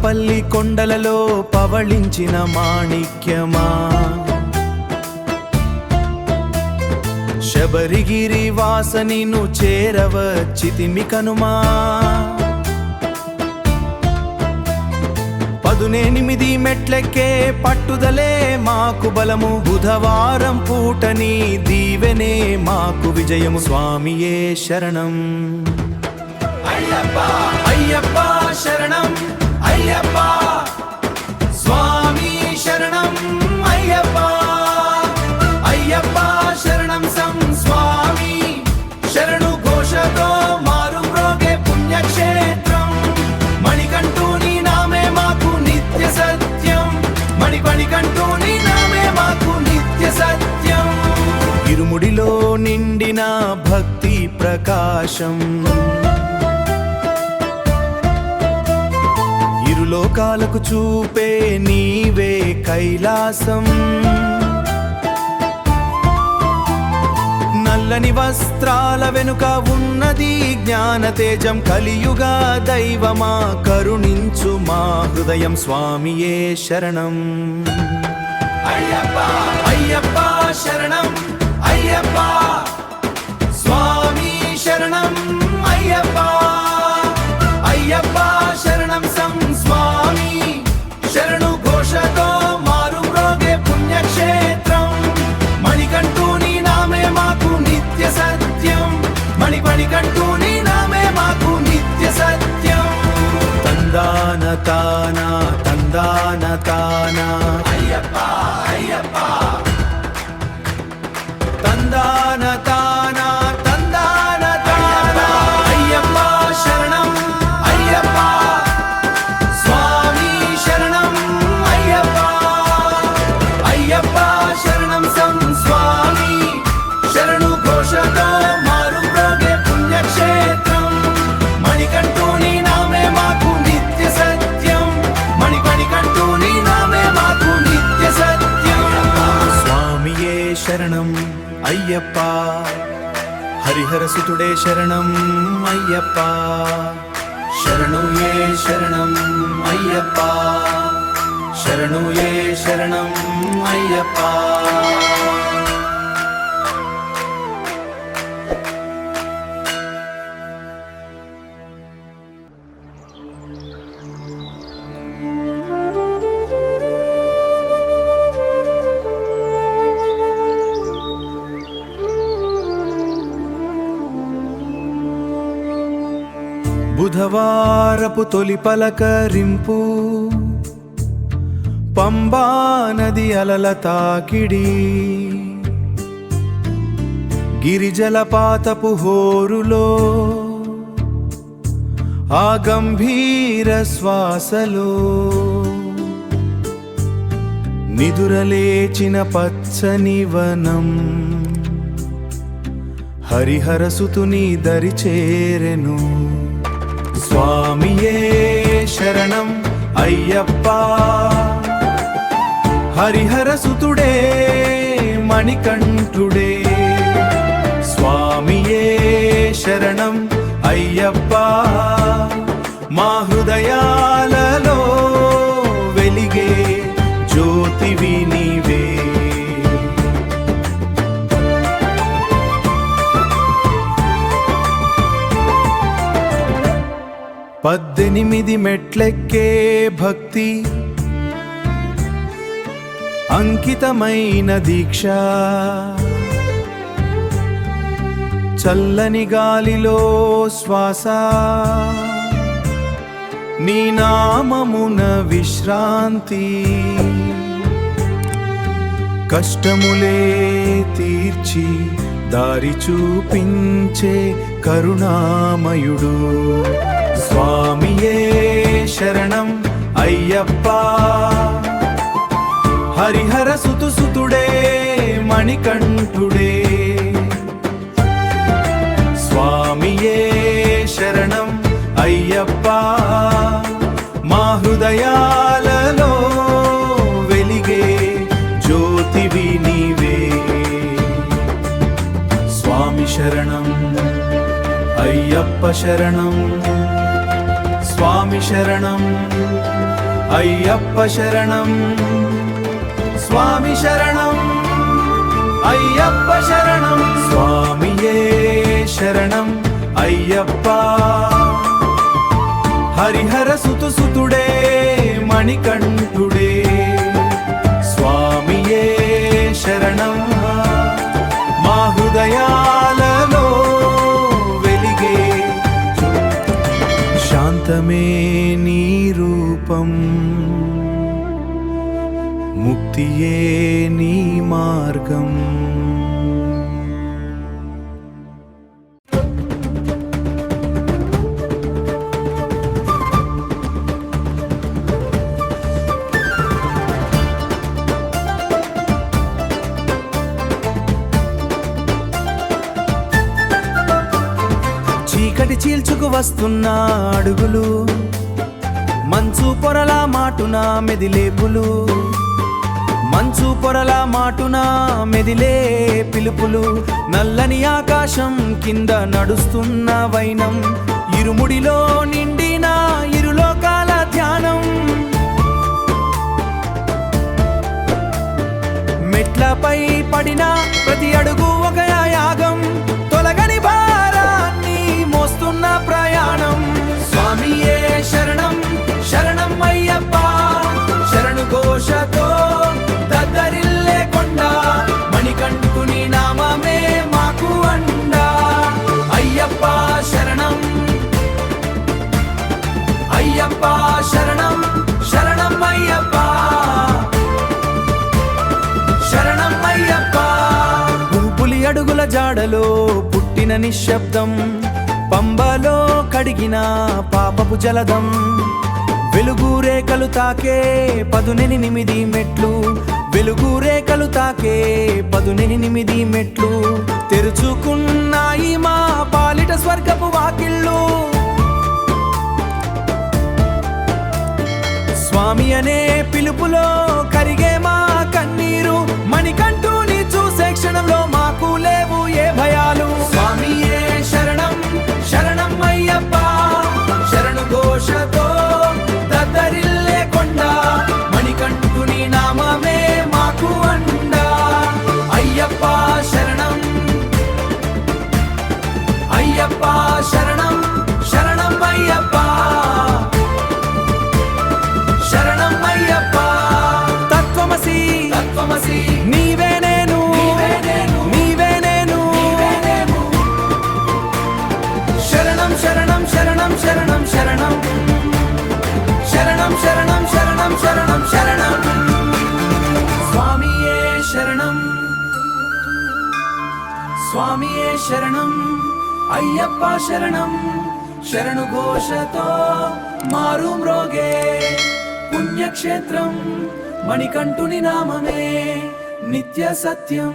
పల్లి కొండలలో పవళించిన మాణిక్యమా, శబరిగిరి వాసనిను చేరవచ్చితిమి కనుమా. 18 మెట్లెక్కే పట్టుదలే మాకు బలము, బుధవారం పూటని దీవెనే మాకు విజయము. స్వామియే శరణం అయ్యప్ప, అయ్యప్ప శరణం అయ్యప్ప, స్వామి శరణం అయ్యప్ప, అయ్యప్ప శరణం సం స్వామి శరణు ఘోషతో మారు మ్రోగే పుణ్యక్షేత్రం. మణికంఠుని నామే మాకు నిత్య సత్యం, మణికంఠుని నామే మాకు నిత్య సత్యం. ఇరుముడిలో నిండిన భక్తి ప్రకాశం, లోకాలకు చూపే నీవే కైలాసం. నల్లని వస్త్రాల వెనుక ఉన్నది జ్ఞాన తేజం, కలియుగ దైవమా కరుణించు మా హృదయం. స్వామియే శరణం అయ్యప్ప, అయ్యప్ప శరణం అయ్యప్ప, స్వామి శరణం అయ్యప్ప, అయ్యప్ప శరణం సం స్వామి శరణు ఘోషతో మారు మ్రోగే పుణ్యక్షేత్రం. మణికంఠుని నామే మాకు నిత్య సత్యం, మణికంఠుని నామే మాకు నిత్య సత్యం. తందాన తానా తందాన తానా అయ్యప్ప, అయ్యప్ప తందాన తానా తందాన తానా. అయ్యప్ప శరణం అయ్యప్ప, స్వామి శరణం అయ్యప్ప, అయ్యప్ప శరణం సం స్వామి శరణు ఘోషతో మారు మ్రోగే పుణ్యక్షేత్రం. మణికంఠుని నామే మాకు నిత్య సత్యం, మణికంఠుని నామే మాకు నిత్య సత్యం. స్వామియే శరణం అయ్యప్ప, హరిహర సుతుడే శరణం అయ్యప్ప, శరణు ఏ శరణం అయ్యప్ప, శరణు ఏ శరణం అయ్యప్ప. బుధవారపు తొలి పలకరింపు, పంబా నది అలల తాకిడి, గిరిజలపాతపు హోరులో ఆ గంభీర శ్వాసలో నిదురలేచిన పచ్చని వనం. హరిహర సుతుని దరి చేరెను. స్వామియే శరణం అయ్యప్ప, హరిహర సుతుడే మణికంఠుడే. స్వామియే శరణం అయ్యప్ప, మా హృదయాలలో వెలిగే జ్యోతివి నీవే. 18 మెట్లెక్కే భక్తి, అంకితమైన దీక్ష, చల్లని గాలిలో శ్వాస, నీ నామమున విశ్రాంతి. కష్టములే తీర్చి దారి చూపించే కరుణామయుడు. స్వామియే శరణం అయ్యప్ప, హరిహర సుతుడే మణికంఠుడే. శరణం అయ్యప్ప శరణం స్వామి శరణం అయ్యప్ప శరణం స్వామి శరణం అయ్యప్ప శరణం స్వామియే శరణం అయ్యప్ప హరిహర సుతుడే మణికంఠుడే స్వామియే శరణం మా హృదయాలలో వెలిగే శాంతమే నీ రూపం ముక్తియే నీ మార్గం చీకటి చీల్చుకు వస్తున్న అడుగులు మంచు పొరల మాటున మెదిలేపులు మంచు పొరల మాటున మెదిలే పిలుపులు నల్లని ఆకాశం కింద నడుస్తున్న వైనం ఇరుముడిలో నిండిన ఇరులోకాల ధ్యానం మెట్లపై పడిన ప్రతి అడుగు ఒక యాగం తొలగని భారాన్ని మోస్తున్న ప్రయాణం స్వామియే శరణం శరణం అయ్యప్ప శరణు ఘోషతో దద్దరిల్లే కొండ మణికంఠుని నామమే మాకు అండా అయ్యప్ప శరణం అయ్యప్ప శరణం శరణం అయ్యప్ప శరణం అయ్యప్ప పులి అడుగుల జాడలో పుట్టిన నిశ్శబ్దం పంబలో కడిగిన పాపపు జలదం వెలుగు రేఖలు తాకే 18 మెట్లు వెలుగు రేఖలు తాకే 18 మెట్లు తెరుచుకున్నాయి మా పాలిట స్వర్గపు వాకిళ్ళు స్వామి అనే పిలుపులో కరిగే మా కన్నీరు మణికంఠుని చూసే క్షణంలో మాకు లేవు ఏ భయాలు స్వామియే శరణం శరణం అయ్యప్ప శరణు ఘోషతో దద్దరిల్లే కొండ మణికంఠుని నామమే మాకు అండా అయ్యప్ప శరణం అయ్యప్ప శరణం శరణం అయ్యప్ప శరణం అయ్యప్ప తత్వమసి తత్వమసి నీవే నేను నీవే నేను శరణం శరణం శరణం శరణం శరణం శరణం శరణం శరణం శరణం శరణం స్వామియే శరణం స్వామియే శరణం అయ్యప్ప శరణం శరణు ఘోషతో మారు మ్రోగే పుణ్యక్షేత్రం మణికంఠుని నామమే నిత్య సత్యం